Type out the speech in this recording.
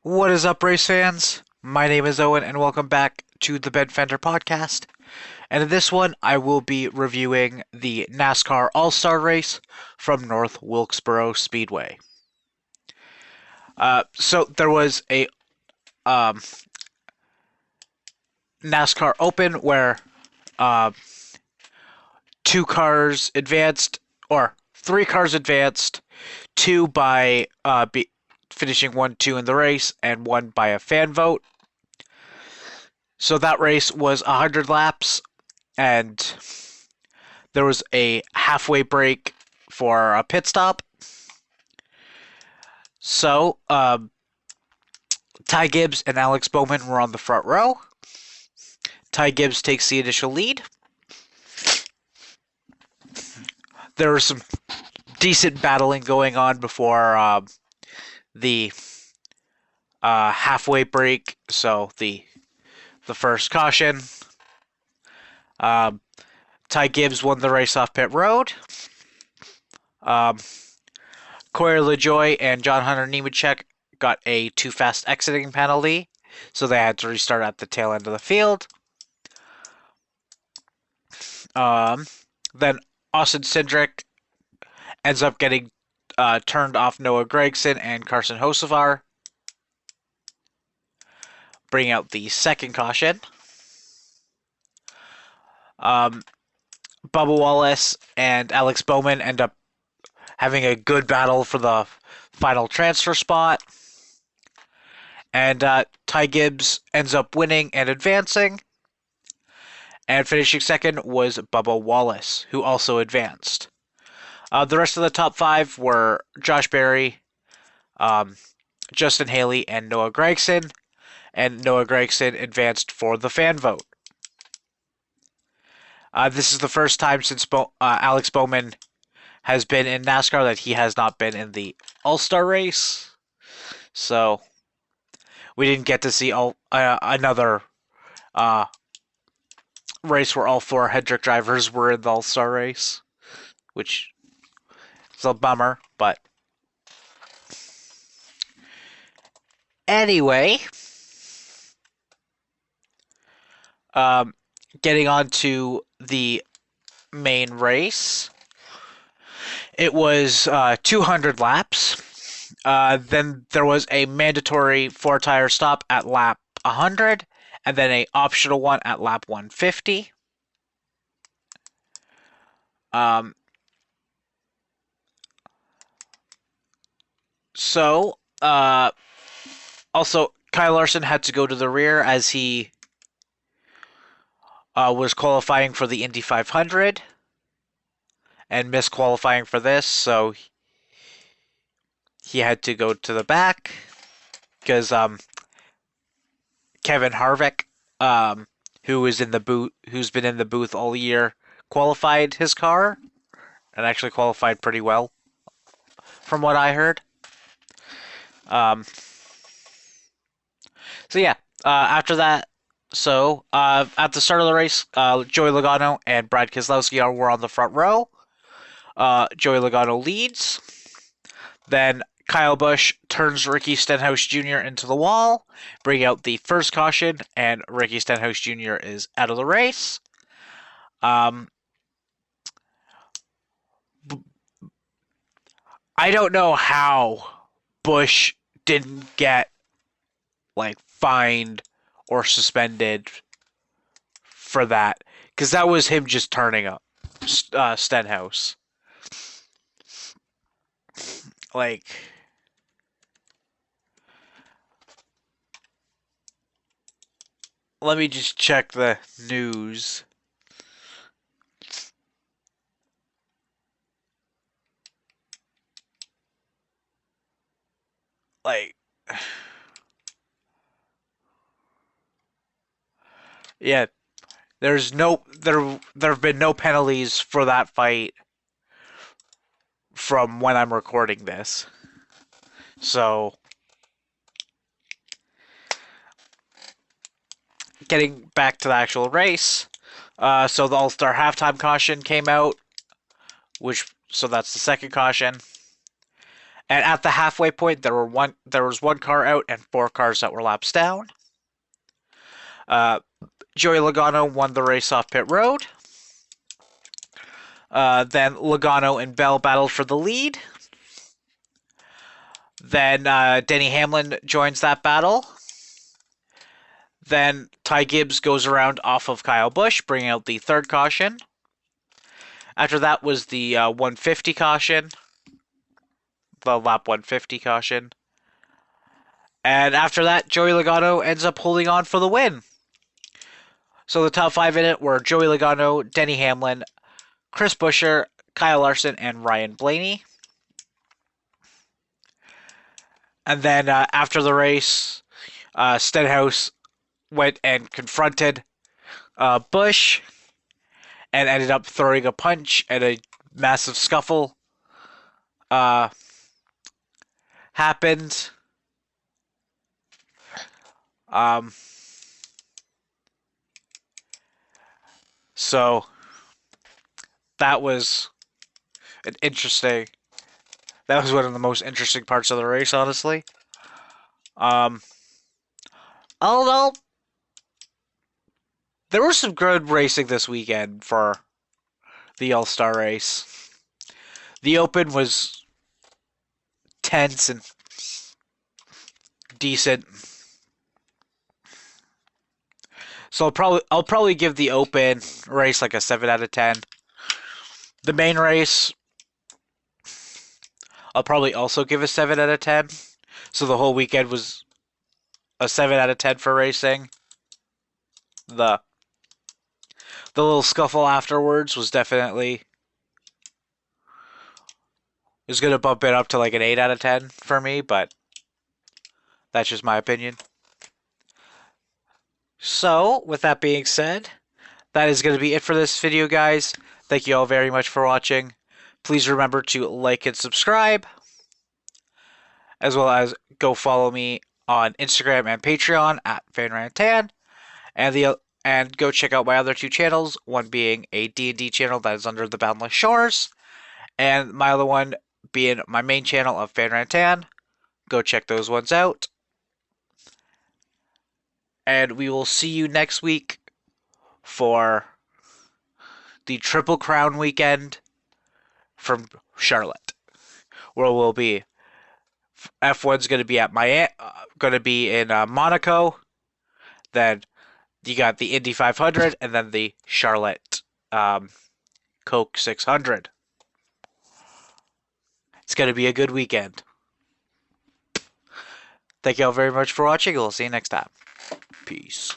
What is up, race fans? My name is Owen, and welcome back to the Ben Fender podcast. And in this one, I will be reviewing the NASCAR All-Star Race from North Wilkesboro Speedway. So there was a um, NASCAR Open where uh, two cars advanced, or three cars advanced, two by finishing 1-2 in the race, and one by a fan vote. So that race was 100 laps, and there was a halfway break for a pit stop. So, Ty Gibbs and Alex Bowman were on the front row. Ty Gibbs takes the initial lead. There was some decent battling going on before the halfway break. So the first caution. Ty Gibbs won the race off pit road. Corey LaJoie and John Hunter Nemechek got a too fast exiting penalty, so they had to restart at the tail end of the field. Then Austin Cindric ends up getting turned off Noah Gragson and Carson Hocevar, bringing out the second caution. Bubba Wallace and Alex Bowman end up having a good battle for the final transfer spot. And Ty Gibbs ends up winning and advancing. And finishing second was Bubba Wallace, who also advanced. The rest of the top five were Josh Berry, Justin Haley, and Noah Gragson. And Noah Gragson advanced for the fan vote. This is the first time since Alex Bowman has been in NASCAR that he has not been in the All-Star race. So we didn't get to see another race where all four Hendrick drivers were in the All-Star race, which is a bummer, but anyway, getting on to the main race. It was 200 laps. Then there was a mandatory four-tire stop at lap 100, and then an optional one at lap 150. Also, Kyle Larson had to go to the rear as he was qualifying for the Indy 500 and missed qualifying for this, so he had to go to the back because Kevin Harvick, who's been in the booth all year, qualified his car and actually qualified pretty well, from what I heard. After that, at the start of the race, Joey Logano and Brad Keselowski were on the front row. Joey Logano leads. Then Kyle Busch turns Ricky Stenhouse Jr. into the wall, bringing out the first caution, and Ricky Stenhouse Jr. is out of the race. I don't know how Busch didn't get fined or suspended for that, because that was him just turning up Stenhouse. Let me just check the news. Yeah, there have been no penalties for that fight from when I'm recording this. So, getting back to the actual race, so the All-Star halftime caution came out, so that's the second caution. And at the halfway point, there was one car out and 4 cars that were laps down. Joey Logano won the race off pit road. Then Logano and Bell battled for the lead. Then Denny Hamlin joins that battle. Then Ty Gibbs goes around off of Kyle Busch, bringing out the third caution. After that was the 150 caution. The lap 150 caution. And after that, Joey Logano ends up holding on for the win. So the top 5 in it were Joey Logano, Denny Hamlin, Chris Buescher, Kyle Larson, and Ryan Blaney. And then after the race, Stenhouse went and confronted Busch and ended up throwing a punch, and a massive scuffle happened. So that was an interesting. That was one of the most interesting parts of the race, honestly. Although there was some good racing this weekend for the All-Star race. The Open was tense and decent. So I'll probably give the Open race like a 7 out of 10. The main race, I'll probably also give a 7 out of 10. So the whole weekend was a 7 out of 10 for racing. The little scuffle afterwards was definitely is going to bump it up to like an 8 out of 10 for me, but that's just my opinion. So, with that being said, that is going to be it for this video, guys. Thank you all very much for watching. Please remember to like and subscribe, as well as go follow me on Instagram and Patreon at FanRantan, and go check out my other 2 channels, one being a D&D channel that is under the Boundless Shores, and my other one being my main channel of FanRantan. Go check those ones out. And we will see you next week for the Triple Crown weekend from Charlotte, where we'll be. F1's going to be at in Monaco. Then you got the Indy 500, and then the Charlotte Coke 600. It's going to be a good weekend. Thank you all very much for watching. We'll see you next time. Peace.